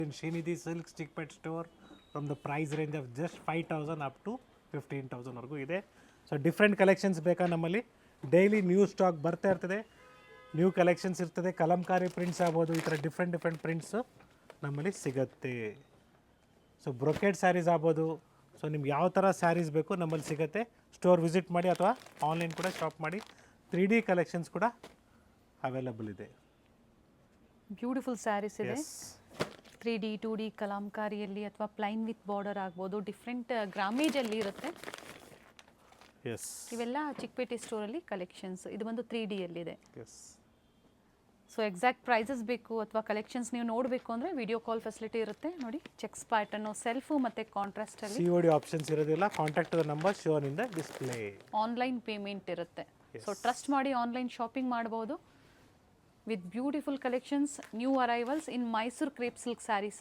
In Srinidhi Silks Chickpet store from the price range of just 5,000 up to 15,000 ವರೆಗೂ ಇದೆ. So different collections ಬೇಕಾ ನಮ್ಮಲ್ಲಿ daily new stock ಬರ್ತಾ ಇರ್ತದೆ, new collections ಇರ್ತದೆ. ಕಲಂಕಾರಿ ಪ್ರಿಂಟ್ಸ್ ಆಗ್ಬೋದು, ಈ ಥರ ಡಿಫ್ರೆಂಟ್ ಪ್ರಿಂಟ್ಸು ನಮ್ಮಲ್ಲಿ ಸಿಗುತ್ತೆ. ಸೊ ಬ್ರೊಕೆಟ್ ಸ್ಯಾರೀಸ್ ಆಗ್ಬೋದು. ಸೊ ನಿಮ್ಗೆ ಯಾವ ಥರ ಸ್ಯಾರೀಸ್ ಬೇಕು ನಮ್ಮಲ್ಲಿ ಸಿಗುತ್ತೆ. ಸ್ಟೋರ್ ವಿಸಿಟ್ ಮಾಡಿ ಅಥವಾ ಆನ್ಲೈನ್ ಕೂಡ ಶಾಪ್ ಮಾಡಿ. 3D ಕಲೆಕ್ಷನ್ಸ್ ಕೂಡ ಅವೈಲಬಲ್ ಇದೆ. ಬ್ಯೂಟಿಫುಲ್ ಸ್ಯಾರೀಸ್ ಇದೆ. 3D 2D ಕಲಾಂಕಾರಿಯಲ್ಲಿ ಅಥವಾ ಪ್ಲೈನ್ ವಿತ್ ಬಾರ್ಡರ್ ಆಗ್ಬೋದು, ಡಿಫ್ರೆಂಟ್ ಗ್ರಾಮೇಜಲ್ಲಿ ಇರುತ್ತೆ. ಎಸ್, ಇವೆಲ್ಲ ಚಿಕ್ಕಪೇಟೆ ಸ್ಟೋರಲ್ಲಿ ಕಲೆಕ್ಷನ್ಸ್. ಇದು ಬಂದು 3Dಯಲ್ಲಿದೆ. ಎಸ್. ಸೊ ಎಕ್ಸಾಕ್ಟ್ ಪ್ರೈಸಸ್ ಬೇಕು ಅಥವಾ ಕಲೆಕ್ಷನ್ಸ್ ನೀವು ನೋಡಬೇಕು ಅಂದರೆ ವಿಡಿಯೋ ಕಾಲ್ ಫೆಸಿಲಿಟಿ ಇರುತ್ತೆ. ನೋಡಿ, ಚೆಕ್ಸ್ ಪ್ಯಾಟರ್ನು, ಸೆಲ್ಫು ಮತ್ತು ಕಾಂಟ್ರಾಸ್ಟಲ್ಲಿ COD ಆಪ್ಷನ್ಸ್ ಇರೋದಿಲ್ಲ. Contact the number shown in the display. Online payment ಇರುತ್ತೆ. ಸೊ ಟ್ರಸ್ಟ್ ಮಾಡಿ ಆನ್ಲೈನ್ ಶಾಪಿಂಗ್ ಮಾಡ್ಬೋದು. With beautiful collections, new arrivals in Mysuru crepe silk saris.